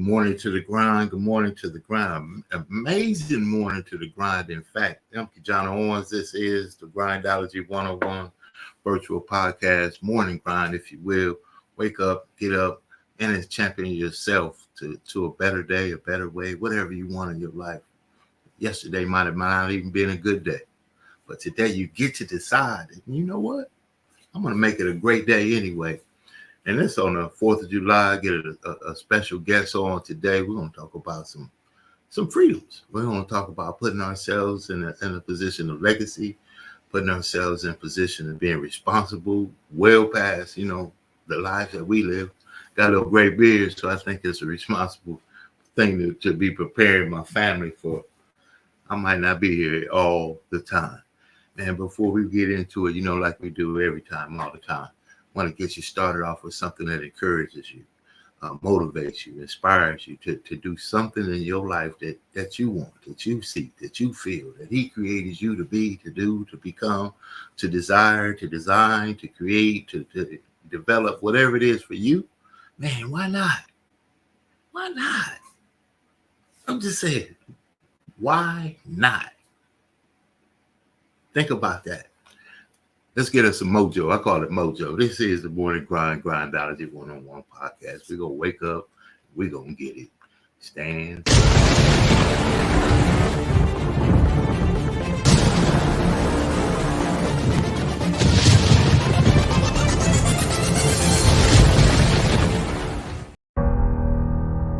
morning to the grind. Good morning to the grind. Amazing morning to the grind. In fact, I'm KeJohnna Owens. This is the Grindology101 virtual podcast, Morning Grind, if you will. Wake up, get up, and champion yourself to a better day, a better way, whatever you want in your life. Yesterday might have not even been a good day, but today you get to decide. And you know what? I'm going to make it a great day anyway. And it's on the 4th of July. I get a special guest on today. We're going to talk about some freedoms. We're going to talk about putting ourselves in a position of legacy, putting ourselves in a position of being responsible, well past, the lives that we live. Got a little gray beard, so I think it's a responsible thing to be preparing my family for. I might not be here all the time. And before we get into it, like we do every time, all the time, I want to get you started off with something that encourages you, motivates you, inspires you to do something in your life that you want, that you seek, that you feel, that he created you to be, to do, to become, to desire, to design, to create, to develop, whatever it is for you. Man, why not? Why not? I'm just saying, why not? Think about that. Let's get us some mojo. I call it mojo. This is the Morning Grind Grindology101 Podcast. We're going to wake up. We're going to get it. Stand.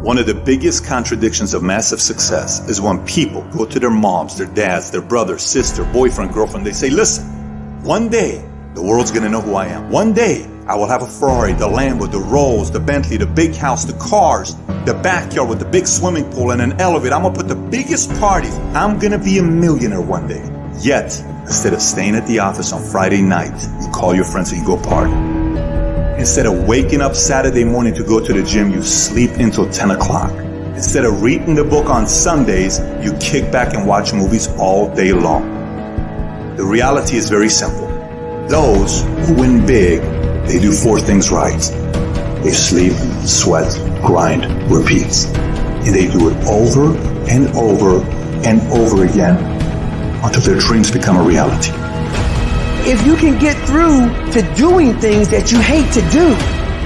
One of the biggest contradictions of massive success is when people go to their moms, their dads, their brother, sister, boyfriend, girlfriend. They say, listen, one day the world's going to know who I am. One day I will have a Ferrari, the Lambo, the Rolls, the Bentley, the big house, the cars, the backyard with the big swimming pool and an elevator. I'm going to put the biggest parties. I'm going to be a millionaire one day. Yet, instead of staying at the office on Friday night, you call your friends and you go party. Instead of waking up Saturday morning to go to the gym, you sleep until 10 o'clock. Instead of reading the book on Sundays, you kick back and watch movies all day long. The reality is very simple. Those who win big, they do 4 things right. They sleep, sweat, grind, repeat. And they do it over and over and over again until their dreams become a reality. If you can get through to doing things that you hate to do,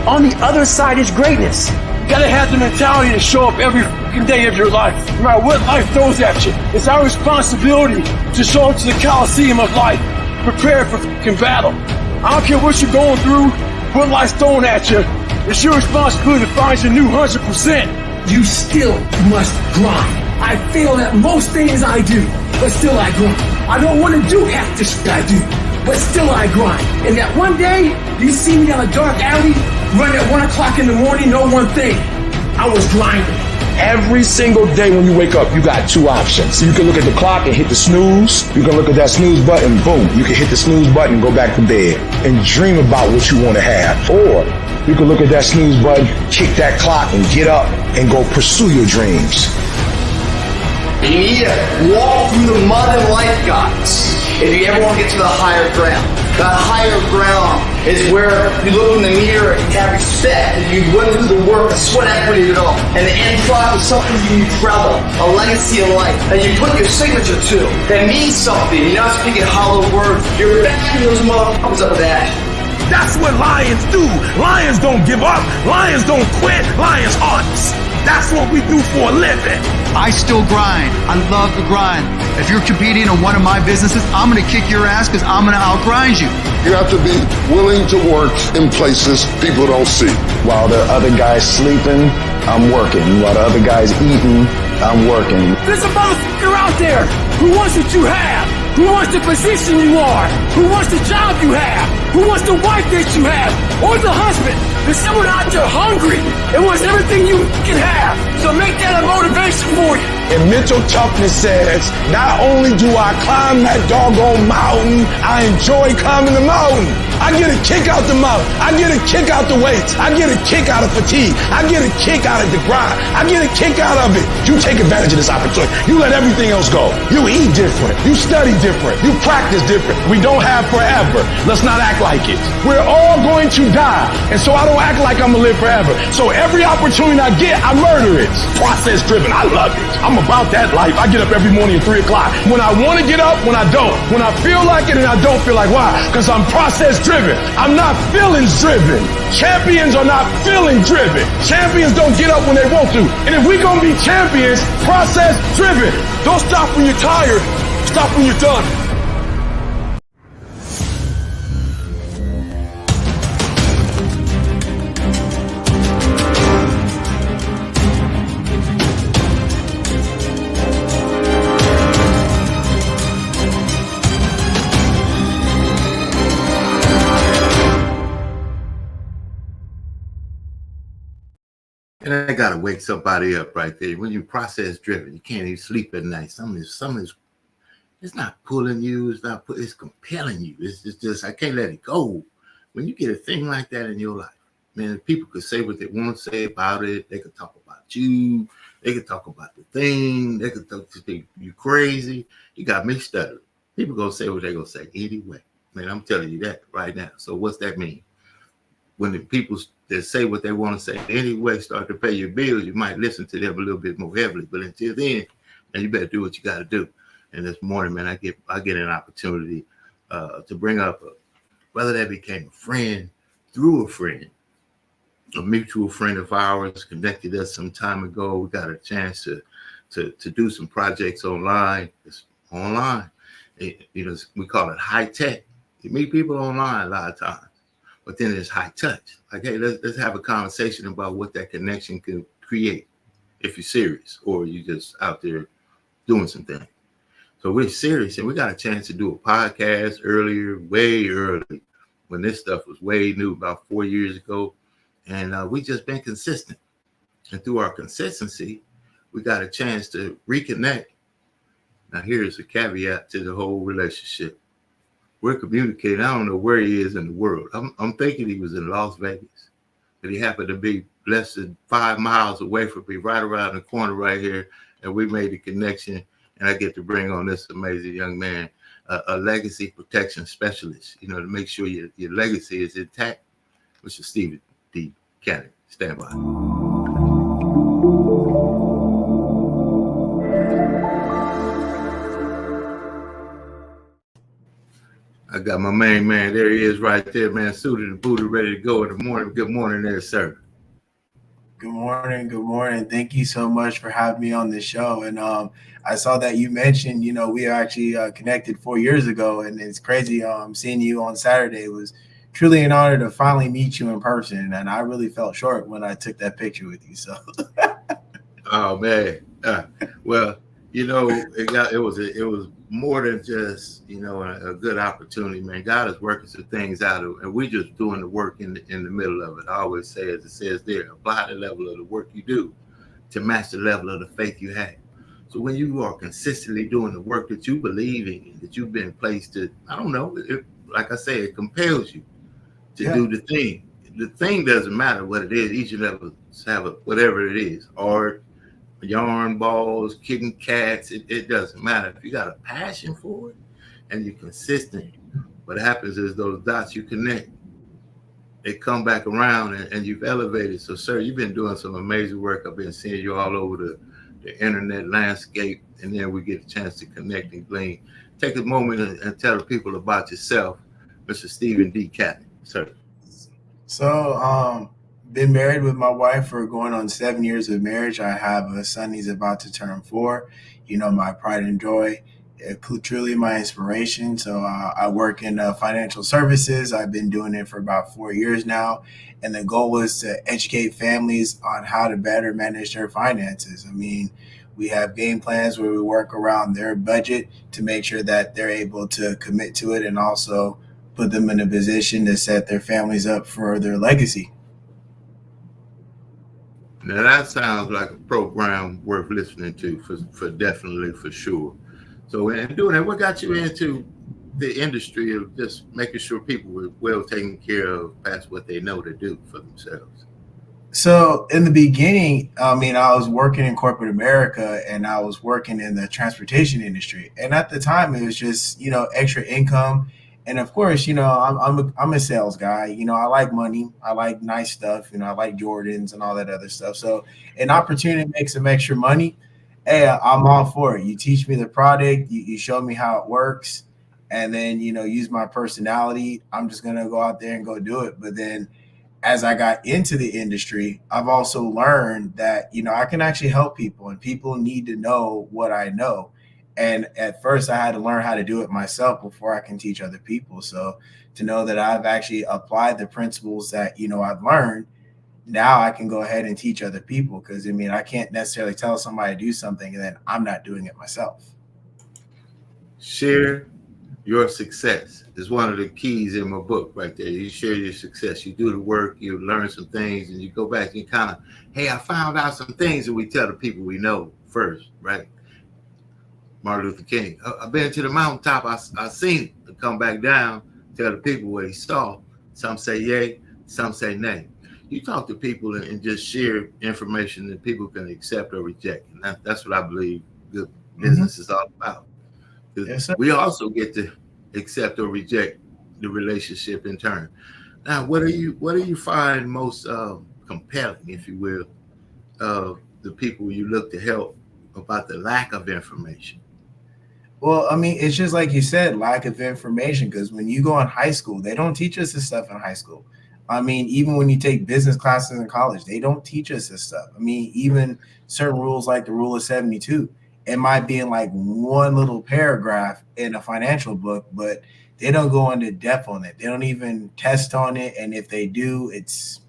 on the other side is greatness. You gotta have the mentality to show up every fucking day of your life. No matter what life throws at you, it's our responsibility to show up to the Coliseum of life, prepared for fucking battle. I don't care what you're going through, what life's throwing at you. It's your responsibility to find your new 100%. You still must grind. I fail at most things I do, but still I grind. I don't want to do half the shit I do, but still I grind. And that one day, you see me down a dark alley, run at 1 o'clock in the morning, know one thing. I was grinding. Every single day when you wake up, you got 2 options. You can look at the clock and hit the snooze. You can look at that snooze button, boom. You can hit the snooze button and go back to bed and dream about what you want to have. Or you can look at that snooze button, kick that clock and get up and go pursue your dreams. You need to walk through the mud and life, guys, if you ever want to get to the higher ground. That higher ground is where you look in the mirror and have respect, and you went through the work, the sweat equity of it all. And the end product is something you travel, a legacy of life, that you put your signature to, that means something. You're not speaking hollow words. You're backing those motherfuckers up with action. That's what lions do. Lions don't give up. Lions don't quit. Lions hunt. That's what we do for a living. I still grind. I love the grind. If you're competing in one of my businesses, I'm going to kick your ass because I'm going to outgrind you. You have to be willing to work in places people don't see. While the other guy's sleeping, I'm working. While the other guy's eating, I'm working. There's a motherfucker out there who wants what you have, who wants the position you are, who wants the job you have, who wants the wife that you have, or the husband. There's someone out there hungry and wants everything you can have. So make that a motivation for you. And mental toughness says, not only do I climb that doggone mountain, I enjoy climbing the mountain. I get a kick out the mountain. I get a kick out the weights. I get a kick out of fatigue. I get a kick out of the grind. I get a kick out of it. You take advantage of this opportunity. You let everything else go. You eat different. You study different. You practice different. We don't have forever. Let's not act like it. We're all going to die. And so I don't act like I'm going to live forever. So every opportunity I get, I murder it. Process driven. I love it. I'm about that life. I get up every morning at 3 o'clock. When I want to get up, when I don't. When I feel like it and I don't feel like why? Because I'm process driven. I'm not feelings driven. Champions are not feeling driven. Champions don't get up when they want to. And if we're going to be champions, process driven. Don't stop when you're tired. Stop when you're done. And I gotta wake somebody up right there. When you process driven, you can't even sleep at night. Something is it's not pulling you, it's compelling you. It's just I can't let it go. When you get a thing like that in your life, man, people could say what they want to say about it. They could talk about you, they could talk about the thing, they could talk to you crazy. You got me stuttering. People gonna say what they're gonna say anyway. Man, I'm telling you that right now. So what's that mean? When the people that say what they want to say anyway start to pay your bills, you might listen to them a little bit more heavily. But until then, man, you better do what you got to do. And this morning, man, I get an opportunity to bring up whether that became a friend through a friend, a mutual friend of ours connected us some time ago. We got a chance to do some projects online. It's online. We call it high tech. You meet people online a lot of times. But then there's high touch. Like, hey, let's have a conversation about what that connection can create if you're serious or you just out there doing some things. So we're serious, and we got a chance to do a podcast way early, when this stuff was way new, about 4 years ago. And we just been consistent. And through our consistency, we got a chance to reconnect. Now, here's a caveat to the whole relationship. We're communicating. I don't know where he is in the world. I'm thinking he was in Las Vegas, but he happened to be less than 5 miles away from me, right around the corner right here. And we made a connection, and I get to bring on this amazing young man, a legacy protection specialist, to make sure your legacy is intact. Mr. Stephen D. Cannon, stand by. I got my main man. There he is right there, man. Suited and booted, ready to go in the morning. Good morning there, sir. Good morning. Good morning. Thank you so much for having me on this show. And I saw that you mentioned, we are actually connected 4 years ago. And it's crazy seeing you on Saturday. It was truly an honor to finally meet you in person. And I really felt short when I took that picture with you. So. Oh, man. Well, it was more than just, a good opportunity, man. God is working some things out, and we're just doing the work in the middle of it. I always say, as it says there, apply the level of the work you do to match the level of the faith you have. So when you are consistently doing the work that you believe in, that you've been placed to, I don't know, like I say, it compels you to do the thing. The thing doesn't matter what it is. Each of us have whatever it is, art, yarn balls, kicking cats, it doesn't matter. If you got a passion for it and you're consistent, what happens is those dots you connect, they come back around and you've elevated. So, sir, you've been doing some amazing work. I've been seeing you all over the internet landscape, and then we get a chance to connect and glean. Take a moment and tell the people about yourself, Mr. Stephen D. Cannon, sir. So, been married with my wife for going on 7 years of marriage. I have a son. He's about to turn 4. My pride and joy, truly my inspiration. So I work in financial services. I've been doing it for about 4 years now. And the goal is to educate families on how to better manage their finances. We have game plans where we work around their budget to make sure that they're able to commit to it and also put them in a position to set their families up for their legacy. Now that sounds like a program worth listening to for definitely, for sure. So in doing that, what got you into the industry of just making sure people were well taken care of past what they know to do for themselves? So in the beginning, I mean, I was working in corporate America and I was working in the transportation industry. And at the time, it was just, extra income. And of course, I'm a sales guy. I like money. I like nice stuff. I like Jordans and all that other stuff. So an opportunity to make some extra money, hey, I'm all for it. You teach me the product. You show me how it works. And then, use my personality. I'm just going to go out there and go do it. But then as I got into the industry, I've also learned that, I can actually help people and people need to know what I know. And at first I had to learn how to do it myself before I can teach other people. So to know that I've actually applied the principles that, I've learned, now I can go ahead and teach other people. Because, I can't necessarily tell somebody to do something and then I'm not doing it myself. Share your success is one of the keys in my book right there. You share your success. You do the work, you learn some things, and you go back and you kind of, hey, I found out some things, and we tell the people we know first, right? Martin Luther King. I've been to the mountaintop. I seen it. Come back down, tell the people what he saw. Some say yay, some say nay. You talk to people and just share information that people can accept or reject. And that's what I believe good business is all about. Yes, we also get to accept or reject the relationship in turn. Now, what do you find most compelling, if you will, of the people you look to help about the lack of information? Well, it's just like you said, lack of information, because when you go in high school, they don't teach us this stuff in high school. Even when you take business classes in college, they don't teach us this stuff. Even certain rules like the rule of 72, it might be in like one little paragraph in a financial book, but they don't go into depth on it. They don't even test on it. And if they do, it's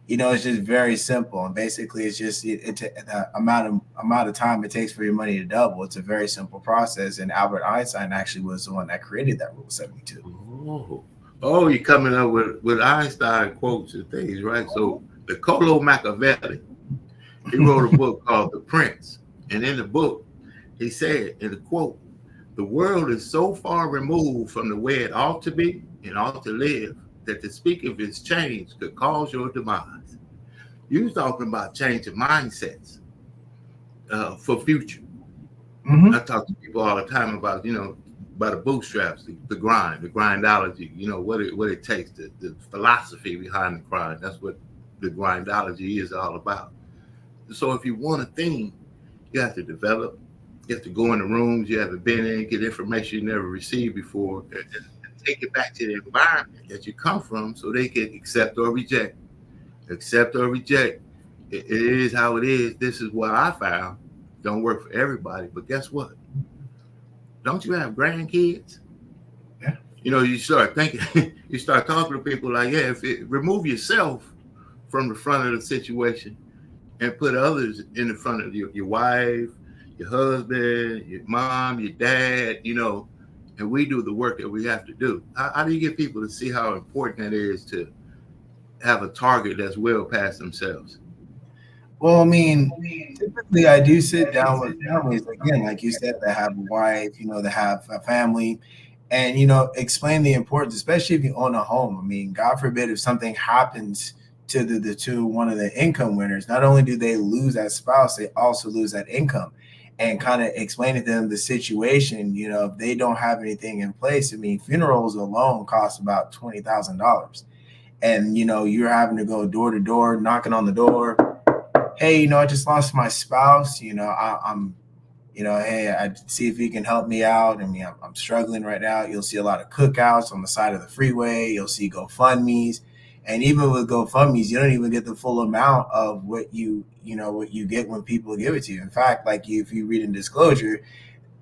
just very simple. And basically it's just the amount of time it takes for your money to double. It's a very simple process. And Albert Einstein actually was the one that created that rule 72. Oh, you're coming up with Einstein quotes and things, right? So Niccolo Machiavelli, he wrote a book called The Prince. And in the book, he said, in the quote, the world is so far removed from the way it ought to be and ought to live that to speak of its change could cause your demise. You was talking about changing mindsets for future. I talk to people all the time about, about the bootstraps, the grind, the grindology, what it takes, the philosophy behind the grind. That's what the grindology is all about. So if you want a thing, you have to develop. You have to go in the rooms you haven't been in, get information you never received before, and take it back to the environment that you come from so they can accept or reject. Accept or reject. It is how it is. This is what I found. Don't work for everybody, but guess what? Don't you have grandkids? Yeah. You start thinking, you start talking to people like, yeah, remove yourself from the front of the situation and put others in the front of your wife, your husband, your mom, your dad, and we do the work that we have to do. How do you get people to see how important it is to have a target that's well past themselves? Well, typically I do sit down with families, again, like you said, that have a wife, that have a family, and, explain the importance, especially if you own a home. God forbid if something happens to one of the income winners, not only do they lose that spouse, they also lose that income. And kind of explain to them the situation, if they don't have anything in place. Funerals alone cost about $20,000. And, you're having to go door to door, knocking on the door. Hey, I just lost my spouse. I'm hey, I see if you can help me out. I'm struggling right now. You'll see a lot of cookouts on the side of the freeway. You'll see GoFundMes. And even with GoFundMes, you don't even get the full amount of what you get when people give it to you. In fact, like if you read in disclosure,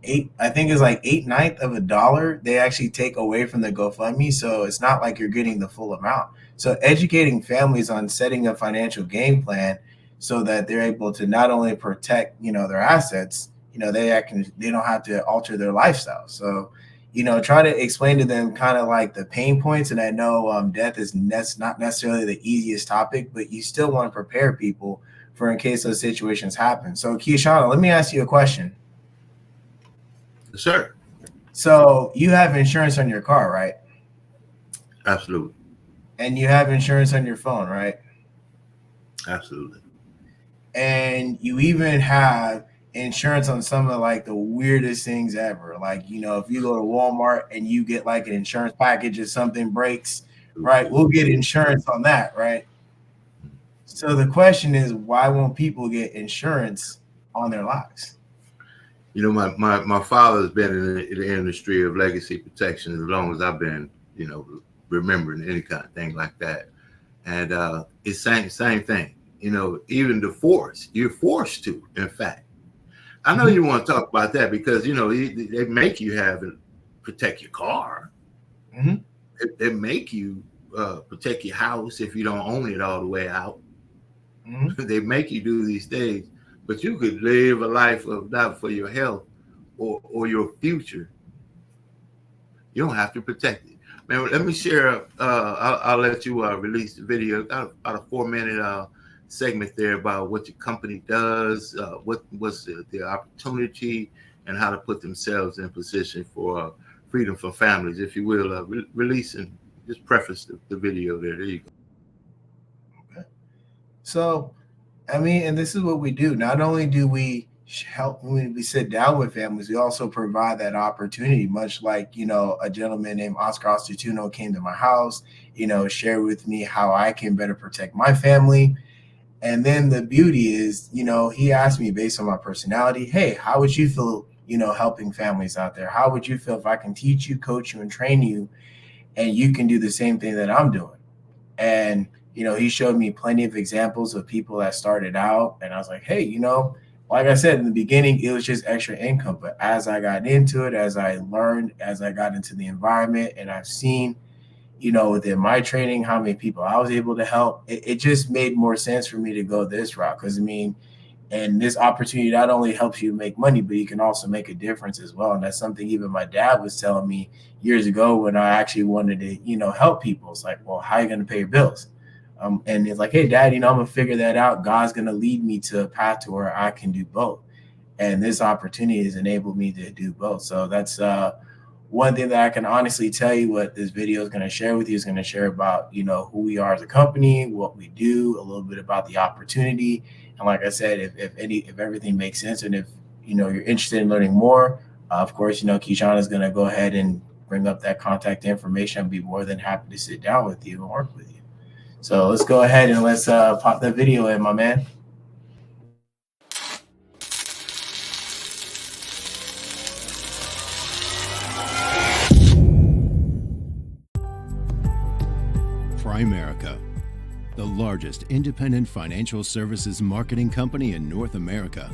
I think it's like 8/9 of $1 they actually take away from the GoFundMe. So it's not like you're getting the full amount. So educating families on setting a financial game plan so that they're able to not only protect, their assets, they don't have to alter their lifestyle. So, try to explain to them kind of like the pain points. And I know death is not necessarily the easiest topic, but you still want to prepare people for in case those situations happen. So KeJohnna, let me ask you a question. Sure. So you have insurance on your car, right? Absolutely. And you have insurance on your phone, right? Absolutely. And you even have insurance on some of like the weirdest things ever. Like, you know, if you go to Walmart and you get like an insurance package if something breaks, right? We'll get insurance on that, right? So the question is, why won't people get insurance on their lives? You know, my father's been in the industry of legacy protection as long as I've been, you know, remembering any kind of thing like that. And it's same thing. You know, even divorce, you're forced to, in fact. I know you want to talk about that because, you know, they make you protect your car. Mm-hmm. They make you protect your house if you don't own it all the way out. Mm-hmm. They make you do these things, but you could live a life of not for your health or your future. You don't have to protect it. Man, let me share. I'll let you release the video. About a 4-minute segment there about what your company does, what's the opportunity, and how to put themselves in position for freedom for families, if you will. Release and just preface the video there. There you go. Okay. So, I mean, and this is what we do. Not only do we help when we sit down with families, we also provide that opportunity, much like, you know, a gentleman named Oscar Ostertuno came to my house, you know, shared with me how I can better protect my family. And then the beauty is, you know, he asked me based on my personality, hey, how would you feel, you know, helping families out there? How would you feel if I can teach you, coach you, and train you, and you can do the same thing that I'm doing? And, you know, he showed me plenty of examples of people that started out. And I was like, hey, you know, like I said, in the beginning, it was just extra income. But as I got into it, as I learned, as I got into the environment, and I've seen, you know, within my training, how many people I was able to help, it just made more sense for me to go this route. Because, I mean, and this opportunity not only helps you make money, but you can also make a difference as well. And that's something even my dad was telling me years ago when I actually wanted to, you know, help people. It's like, well, how are you going to pay your bills? And it's like, hey, Dad, you know, I'm going to figure that out. God's going to lead me to a path to where I can do both. And this opportunity has enabled me to do both. So that's one thing that I can honestly tell you what this video is going to share with you is going to share about, you know, who we are as a company, what we do, a little bit about the opportunity. And like I said, if everything makes sense and if, you know, you're interested in learning more, of course, you know, KeJohnna is going to go ahead and bring up that contact information. I'd be more than happy to sit down with you and work with you. So let's go ahead and let's pop that video in, my man. Primerica, the largest independent financial services marketing company in North America.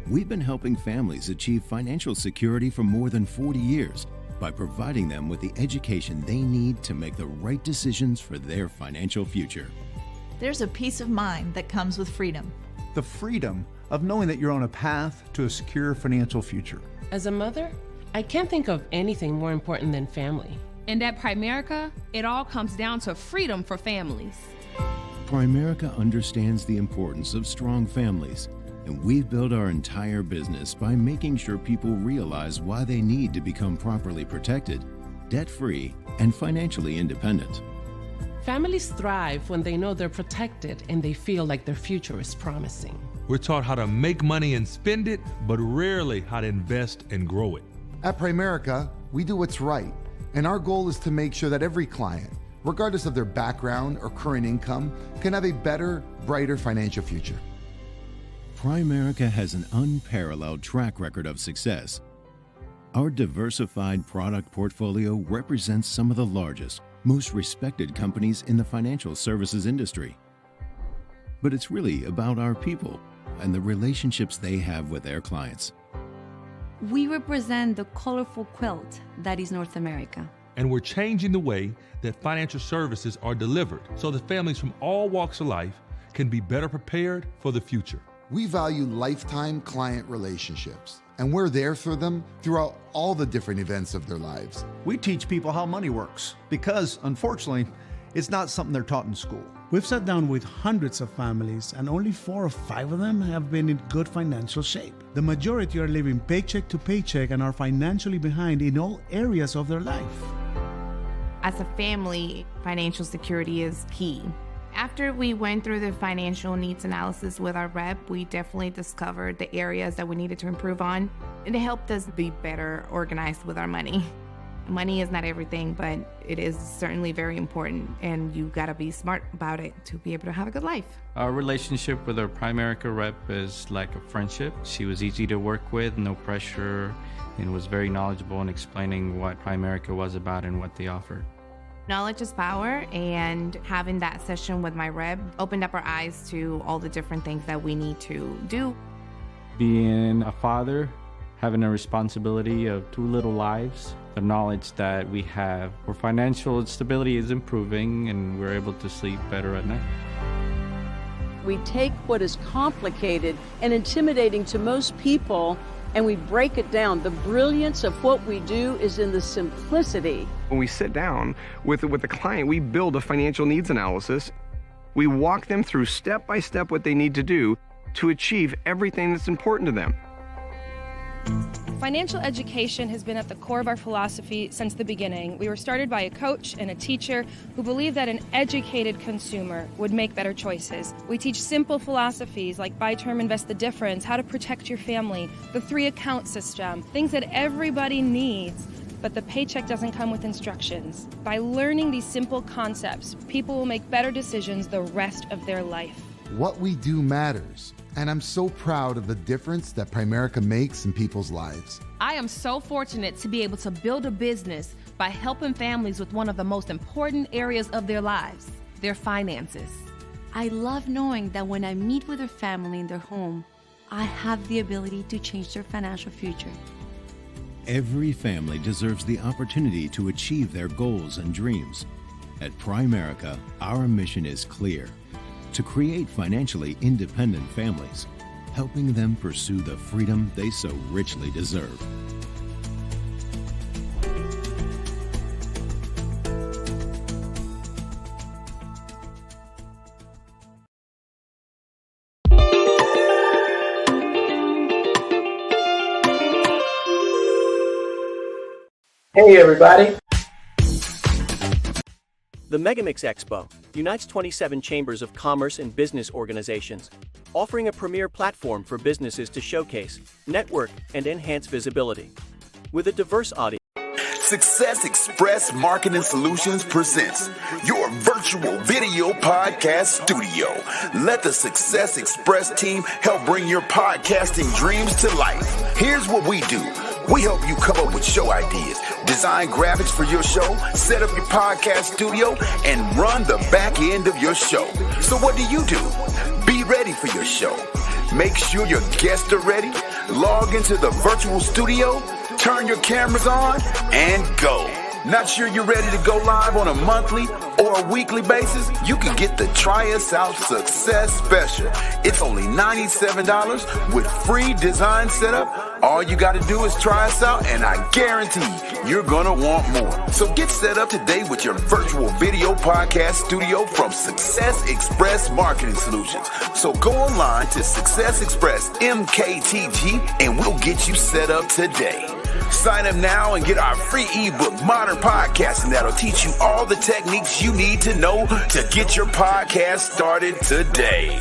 We've been helping families achieve financial security for more than 40 years by providing them with the education they need to make the right decisions for their financial future. There's a peace of mind that comes with freedom. The freedom of knowing that you're on a path to a secure financial future. As a mother, I can't think of anything more important than family. And at Primerica, it all comes down to freedom for families. Primerica understands the importance of strong families, and we've built our entire business by making sure people realize why they need to become properly protected, debt-free, and financially independent. Families thrive when they know they're protected and they feel like their future is promising. We're taught how to make money and spend it, but rarely how to invest and grow it. At Primerica, we do what's right, and our goal is to make sure that every client, regardless of their background or current income, can have a better, brighter financial future. Primerica has an unparalleled track record of success. Our diversified product portfolio represents some of the largest, most respected companies in the financial services industry. But it's really about our people and the relationships they have with their clients. We represent the colorful quilt that is North America. And we're changing the way that financial services are delivered so that families from all walks of life can be better prepared for the future. We value lifetime client relationships, and we're there for them throughout all the different events of their lives. We teach people how money works because, unfortunately, It's not something they're taught in school. We've sat down with hundreds of families, and only 4 or 5 of them have been in good financial shape. The majority are living paycheck to paycheck and are financially behind in all areas of their life. As a family, financial security is key. After we went through the financial needs analysis with our rep, we definitely discovered the areas that we needed to improve on, and it helped us be better organized with our money. Money is not everything, but it is certainly very important, and you gotta be smart about it to be able to have a good life. Our relationship with our Primerica rep is like a friendship. She was easy to work with, no pressure, and was very knowledgeable in explaining what Primerica was about and what they offered. Knowledge is power, and having that session with my rep opened up our eyes to all the different things that we need to do. Being a father, having a responsibility of 2 little lives, the knowledge that we have where financial stability is improving and we're able to sleep better at night. We take what is complicated and intimidating to most people and we break it down. The brilliance of what we do is in the simplicity. When we sit down with the client, we build a financial needs analysis. We walk them through step by step what they need to do to achieve everything that's important to them. Financial education has been at the core of our philosophy since the beginning. We were started by a coach and a teacher who believed that an educated consumer would make better choices. We teach simple philosophies like buy term, invest the difference, how to protect your family, the 3-account system, things that everybody needs, but the paycheck doesn't come with instructions. By learning these simple concepts, people will make better decisions the rest of their life. What we do matters, and I'm so proud of the difference that Primerica makes in people's lives. I am so fortunate to be able to build a business by helping families with one of the most important areas of their lives, their finances. I love knowing that when I meet with a family in their home, I have the ability to change their financial future. Every family deserves the opportunity to achieve their goals and dreams. At Primerica, our mission is clear: to create financially independent families, helping them pursue the freedom they so richly deserve. Hey everybody. The Megamix Expo unites 27 chambers of commerce and business organizations, offering a premier platform for businesses to showcase, network, and enhance visibility. With a diverse audience, Success Express Marketing Solutions presents your virtual video podcast studio. Let the Success Express team help bring your podcasting dreams to life. Here's what we do. We help you come up with show ideas, design graphics for your show, set up your podcast studio, and run the back end of your show. So what do? Be ready for your show. Make sure your guests are ready. Log into the virtual studio, turn your cameras on, and go. Not sure you're ready to go live on a monthly or a weekly basis? You can get the Try Us Out Success Special. It's only $97 with free design setup. All you got to do is try us out, and I guarantee you're going to want more. So get set up today with your virtual video podcast studio from Success Express Marketing Solutions. So go online to Success Express MKTG, and we'll get you set up today. Sign up now and get our free ebook, Modern Podcasting, that'll teach you all the techniques you need to know to get your podcast started today.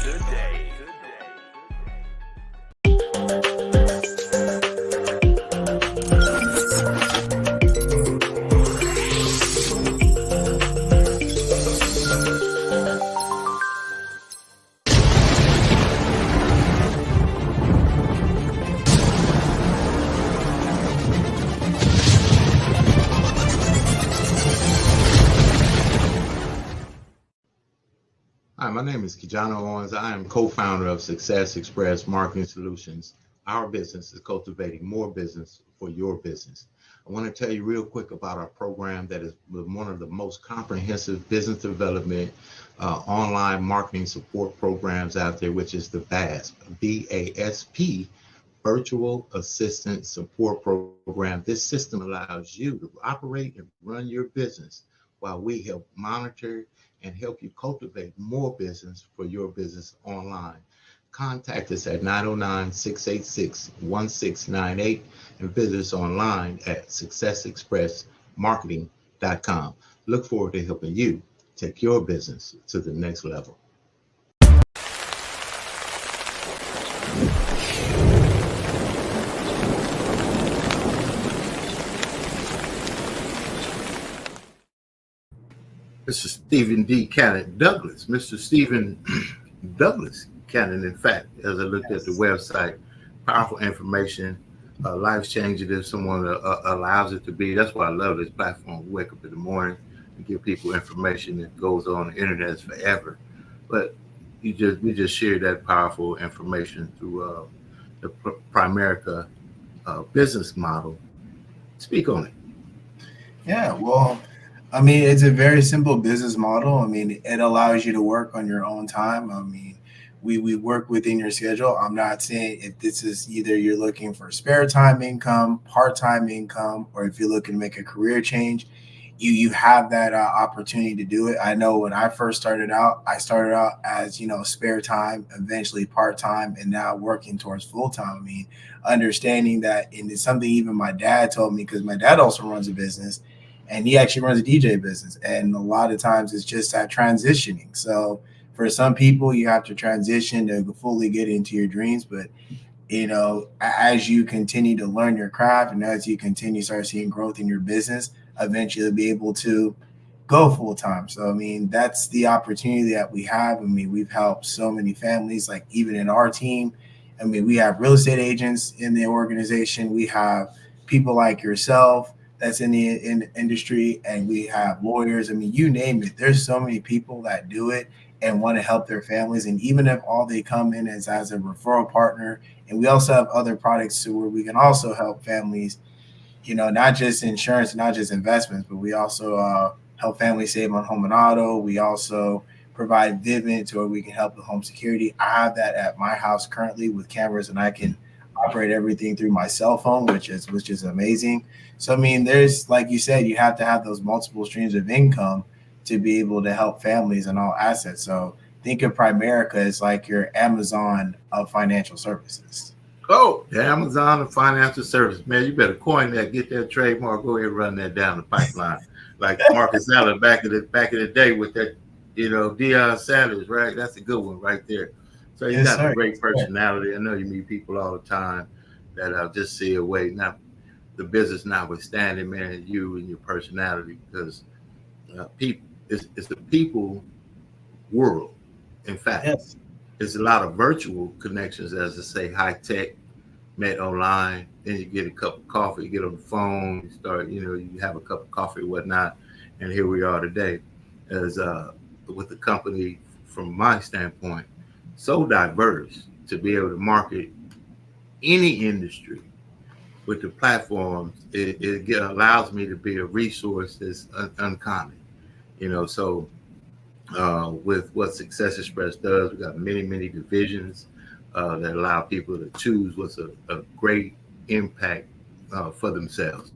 Hi, my name is KeJohnna Owens. I am co-founder of Success Express Marketing Solutions. Our business is cultivating more business for your business. I want to tell you real quick about our program that is one of the most comprehensive business development online marketing support programs out there, which is the VASP, VASP, Virtual Assistant Support Program. This system allows you to operate and run your business while we help monitor and help you cultivate more business for your business online. Contact us at 909-686-1698 and visit us online at successexpressmarketing.com. Look forward to helping you take your business to the next level. Mr. Stephen D. Cannon Douglas. Mr. Stephen Douglas Cannon, in fact, as I looked at the website, powerful information, life-changing if someone allows it to be. That's why I love this platform. We wake up in the morning and give people information that goes on the internet forever. But we just shared that powerful information through the Primerica business model. Speak on it. Yeah, well, I mean, it's a very simple business model. I mean, it allows you to work on your own time. I mean, we work within your schedule. I'm not saying if this is either you're looking for spare time income, part-time income, or if you're looking to make a career change, you have that opportunity to do it. I know when I first started out, as, spare time, eventually part-time, and now working towards full-time. I mean, understanding that, and it's something even my dad told me, because my dad also runs a business, and he actually runs a DJ business. And a lot of times it's just that transitioning. So for some people, you have to transition to fully get into your dreams. But, as you continue to learn your craft and as you continue to start seeing growth in your business, eventually you'll be able to go full time. So, I mean, that's the opportunity that we have. I mean, we've helped so many families, like even in our team. I mean, we have real estate agents in the organization. We have people like yourself that's in the industry, and we have lawyers. I mean, you name it. There's so many people that do it and want to help their families. And even if all they come in as a referral partner, and we also have other products too, where we can also help families, not just insurance, not just investments, but we also help families save on home and auto. We also provide Vivint to where we can help with home security. I have that at my house currently with cameras, and I can operate everything through my cell phone, which is amazing. So, I mean, there's, like you said, you have to have those multiple streams of income to be able to help families and all assets. So think of Primerica as like your Amazon of financial services. Oh, the Amazon of financial services. Man, you better coin that, get that trademark, go ahead and run that down the pipeline. Like Marcus Allen back in the day with that, Deion Sanders, right? That's a good one right there. So you got a great personality. I know you meet people all the time that just see a way. Now, the business notwithstanding, man, you and your personality, because people, it's the people world. In fact, there's a lot of virtual connections, as I say, high tech, met online. Then you get a cup of coffee, you get on the phone, you start, you have a cup of coffee or whatnot. And here we are today, as with the company, from my standpoint, so diverse to be able to market any industry with the platforms. It allows me to be a resource that's uncommon, so with what Success Express does, we got many divisions that allow people to choose what's a great impact for themselves.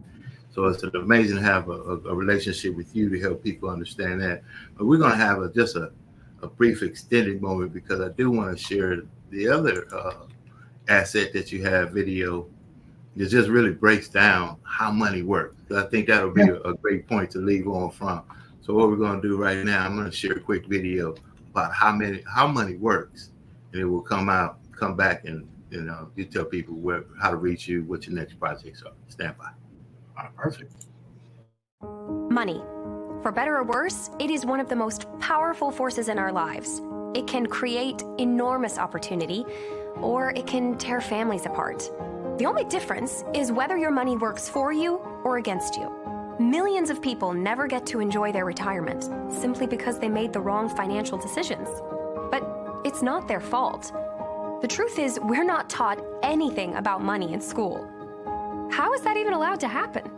So it's amazing to have a relationship with you to help people understand that. But we're going to have just a brief extended moment, because I do want to share the other asset that you have, video. It just really breaks down how money works. I think that'll be a great point to leave on from. So what we're going to do right now, I'm going to share a quick video about how money works, and it will come back, and you tell people how to reach you, what your next projects are. Stand by. All right, perfect. Money. For better or worse, it is one of the most powerful forces in our lives. It can create enormous opportunity, or it can tear families apart. The only difference is whether your money works for you or against you. Millions of people never get to enjoy their retirement simply because they made the wrong financial decisions. But it's not their fault. The truth is, we're not taught anything about money in school. How is that even allowed to happen?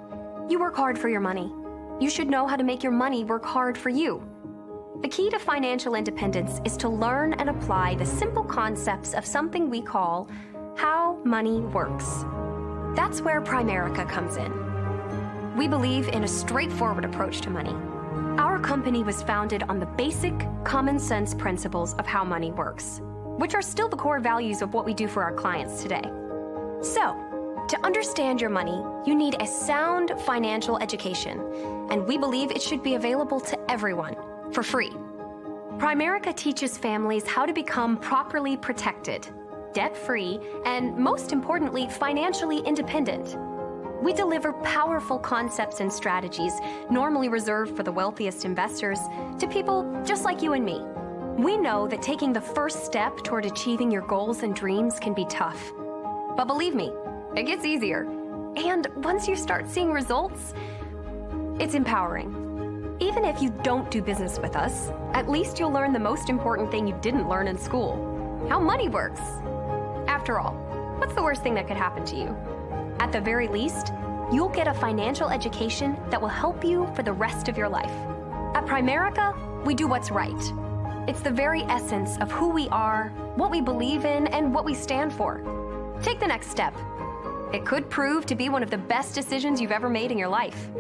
You work hard for your money. You should know how to make your money work hard for you. The key to financial independence is to learn and apply the simple concepts of something we call how money works. That's where Primerica comes in. We believe in a straightforward approach to money. Our company was founded on the basic common sense principles of how money works, which are still the core values of what we do for our clients today. So, to understand your money, you need a sound financial education, and we believe it should be available to everyone for free. Primerica teaches families how to become properly protected, debt-free, and most importantly, financially independent. We deliver powerful concepts and strategies normally reserved for the wealthiest investors to people just like you and me. We know that taking the first step toward achieving your goals and dreams can be tough. But believe me, it gets easier. And once you start seeing results, it's empowering. Even if you don't do business with us, at least you'll learn the most important thing you didn't learn in school: how money works. After all, what's the worst thing that could happen to you? At the very least, you'll get a financial education that will help you for the rest of your life. At Primerica, we do what's right. It's the very essence of who we are, what we believe in, and what we stand for. Take the next step. It could prove to be one of the best decisions you've ever made in your life.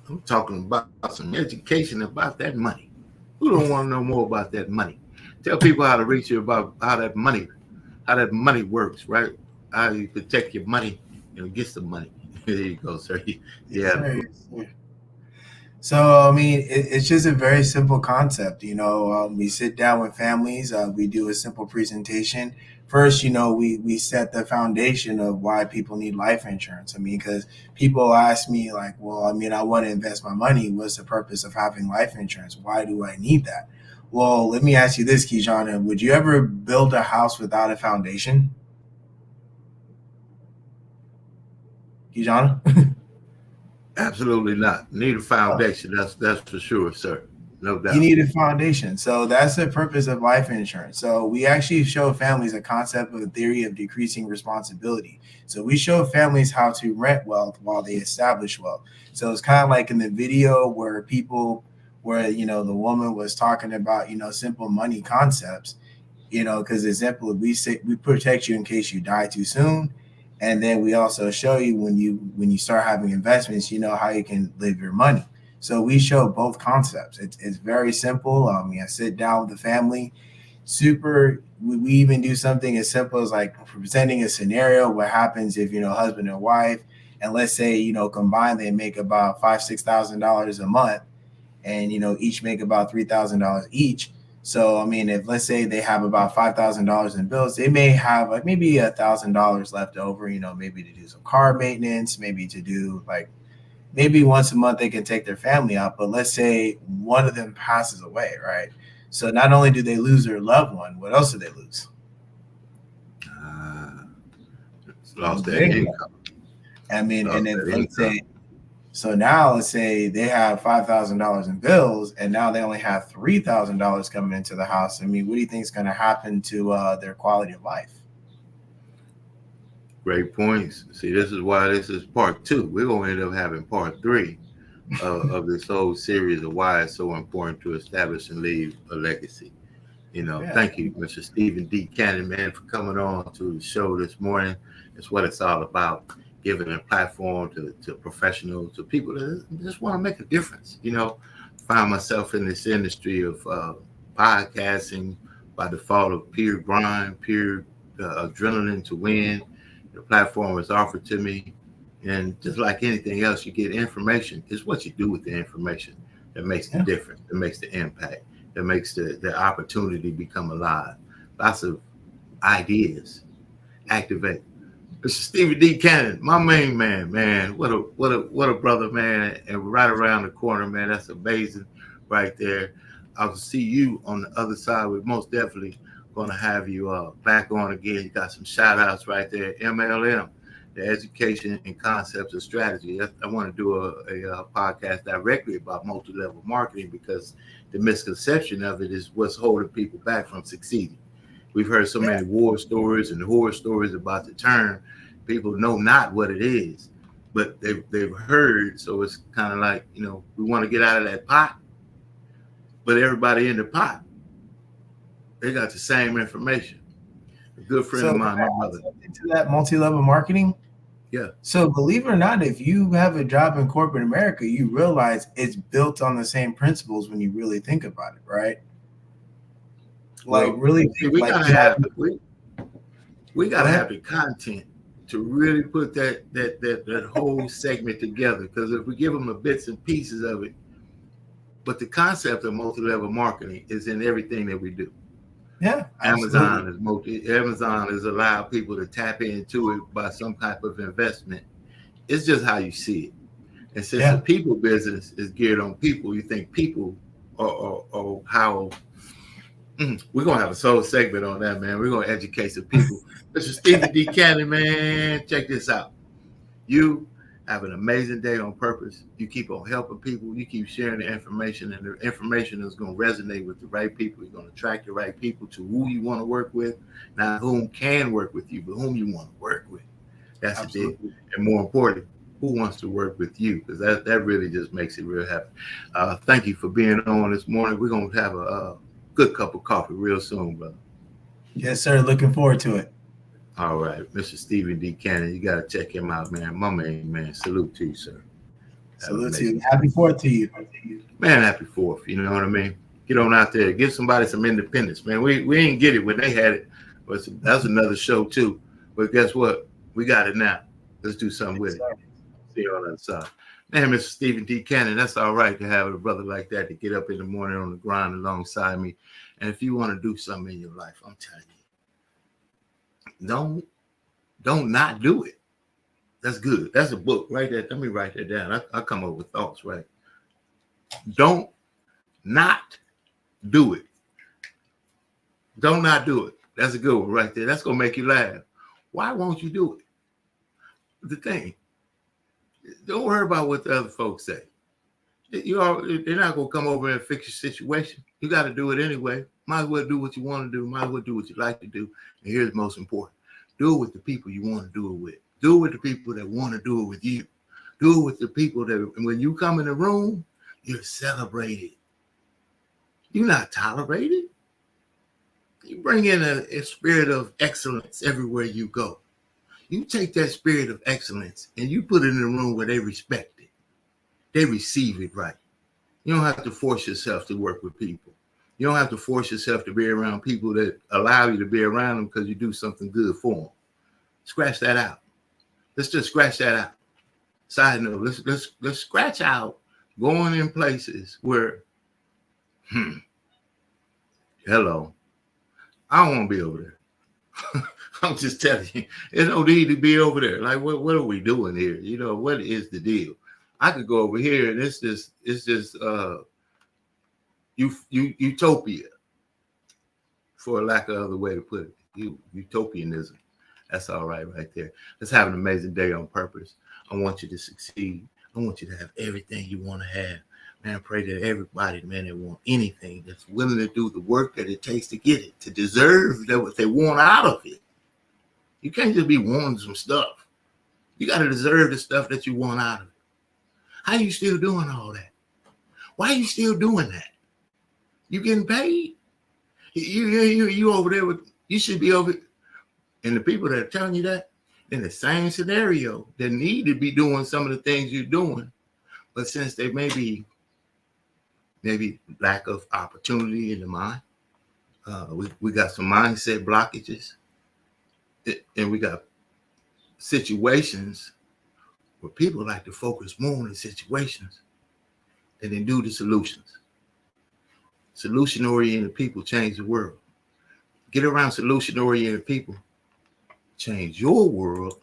I'm talking about some education about that money. Who don't want to know more about that money? Tell people how to reach you about how that money works, right? How you protect your money and get some money. There you go, sir. Yeah. So, I mean, it's just a very simple concept. We sit down with families. We do a simple presentation. First, we set the foundation of why people need life insurance. I mean, because people ask me like, well, I mean, I want to invest my money. What's the purpose of having life insurance? Why do I need that? Well, let me ask you this, KeJohnna. Would you ever build a house without a foundation? KeJohnna? Absolutely not. Need a foundation. That's for sure, sir. No doubt. You need a foundation. So that's the purpose of life insurance. So we actually show families a concept of a theory of decreasing responsibility. So we show families how to rent wealth while they establish wealth. So it's kind of like in the video where the woman was talking about, simple money concepts, because it's simple. We protect you in case you die too soon. And then we also show you when you start having investments, how you can live your money. So we show both concepts. It's very simple. I sit down with the family. We even do something as simple as like presenting a scenario. What happens if, husband and wife, and let's say, combined, they make about $5,000-$6,000 a month, and, each make about $3,000 each. So, I mean, if let's say they have about $5,000 in bills, they may have like maybe $1,000 left over, maybe to do some car maintenance, maybe to do maybe once a month they can take their family out. But let's say one of them passes away, right? So not only do they lose their loved one, what else do they lose? Lost their income. I mean, and then let's say they have $5,000 in bills, and now they only have $3,000 coming into the house. I mean, what do you think is going to happen to their quality of life? Great points. See, this is why this is part 2. We're going to end up having part 3 of this whole series of why it's so important to establish and leave a legacy. Thank you, Mr. Stephen D. Cannon, man, for coming on to the show this morning. It's what it's all about. Giving a platform to professionals, to people that just want to make a difference. Find myself in this industry of podcasting by default of pure grind, pure adrenaline to win. The platform is offered to me, and just like anything else, you get information. It's what you do with the information that makes the difference, that makes the impact, that makes the opportunity become alive. Lots of ideas activate. Mr. Stevie D. Cannon, my main man. What a brother, man. And right around the corner, man. That's amazing right there. I'll see you on the other side. We're most definitely going to have you back on again. You got some shout outs right there. MLM. the education and concepts of strategy. I want to do a podcast directly about multi-level marketing, because the misconception of it is what's holding people back from succeeding. We've heard so many war stories and horror stories about the term. People know not what it is, but they've heard. So it's kind of like, we want to get out of that pot, but everybody in the pot, they got the same information. A good friend of mine, my brother. Into that multi-level marketing. Yeah. So believe it or not, if you have a job in corporate America, you realize it's built on the same principles when you really think about it, right? Like really, we gotta have the content to really put that whole segment together. Because if we give them the bits and pieces of it, but the concept of multi-level marketing is in everything that we do. Yeah, Amazon has allowed people to tap into it by some type of investment. It's just how you see it. And since the people business is geared on people, you think people are how we're gonna have a sole segment on that, man. We're gonna educate some people. Mr. Stephen D. Cannon, man, check this out. You have an amazing day on purpose. You keep on helping people. You keep sharing the information, and the information is going to resonate with the right people. You're going to attract the right people to who you want to work with, not whom can work with you, but whom you want to work with. That's the deal. And more important, who wants to work with you? Because that really just makes it real happy. Thank you for being on this morning. We're going to have a good cup of coffee real soon, brother. Yes, sir. Looking forward to it. All right, Mr. Stephen D. Cannon, you got to check him out, man. My man. Salute to you, sir. Salute to you. Happy 4th to you. Man, happy 4th. You know what I mean? Get on out there. Give somebody some independence, man. We didn't get it when they had it. But that's another show, too. But guess what? We got it now. Let's do something with it. See you on the other side. Man, Mr. Stephen D. Cannon, that's all right to have a brother like that to get up in the morning on the grind alongside me. And if you want to do something in your life, I'm telling you, don't not do it. That's good. That's a book right there. Let me write that down. I come up with thoughts, right? Don't not do it. Don't not do it. That's a good one right there. That's going to make you laugh. Why won't you do it? The thing. Don't worry about what the other folks say. They're not going to come over and fix your situation. You got to do it anyway. Might as well do what you want to do. Might as well do what you like to do. And here's the most important. Do it with the people you want to do it with. Do it with the people that want to do it with you. Do it with the people that, when you come in the room, you're celebrated. You're not tolerated. You bring in a spirit of excellence everywhere you go. You take that spirit of excellence and you put it in a room where they respect it. They receive it right. You don't have to force yourself to work with people. You don't have to force yourself to be around people that allow you to be around them because you do something good for them. Scratch that out. Let's just scratch that out. Side note, let's scratch out going in places where, hello, I don't want to be over there. I'm just telling you, there's no need to be over there. Like, what are we doing here? You know, what is the deal? I could go over here and it's just utopia, for a lack of other way to put it. Utopianism. That's all right there. Let's have an amazing day on purpose. I want you to succeed. I want you to have everything you want to have. Man, I pray that everybody, man, that want anything, that's willing to do the work that it takes to get it, to deserve what they want out of it. You can't just be wanting some stuff. You got to deserve the stuff that you want out of it. How are you still doing all that? Why are you still doing that? You getting paid? You over there with, you should be over. And the people that are telling you that, in the same scenario, they need to be doing some of the things you're doing. But since they maybe lack of opportunity in the mind, we got some mindset blockages. And we got situations where people like to focus more on the situations than they do the solutions. Solution-oriented people change the world. Get around solution-oriented people, change your world,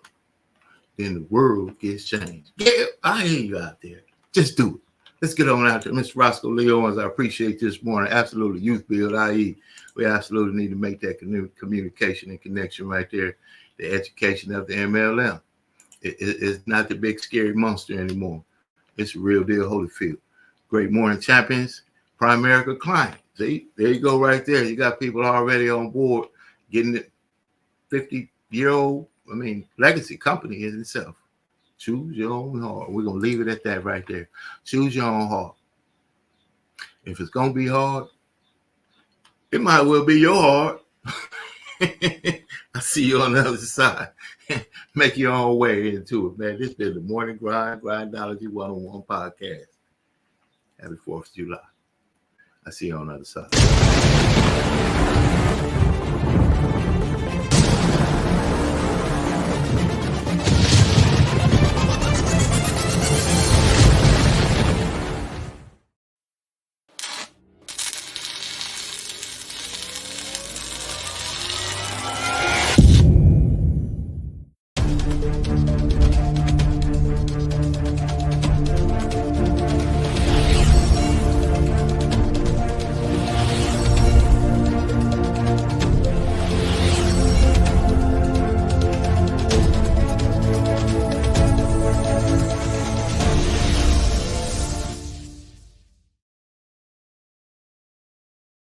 then the world gets changed. Yeah, I hear you out there. Just do it. Let's get on out there. Mr. Roscoe Lee Owens, I appreciate this morning. Absolutely youth build, i.e. we absolutely need to make that communication and connection right there, the education of the MLM. It's not the big scary monster anymore. It's a real deal Holyfield. Great morning, champions. Primerica client. See, there you go right there. You got people already on board getting it. 50-year-old, legacy company in itself. Choose your own heart. We're going to leave it at that right there. Choose your own heart. If it's going to be hard, it might well be your heart. I see you on the other side. Make your own way into it, man. This is the Morning Grind Grindology101 Podcast. Happy 4th of July. I see you on the other side.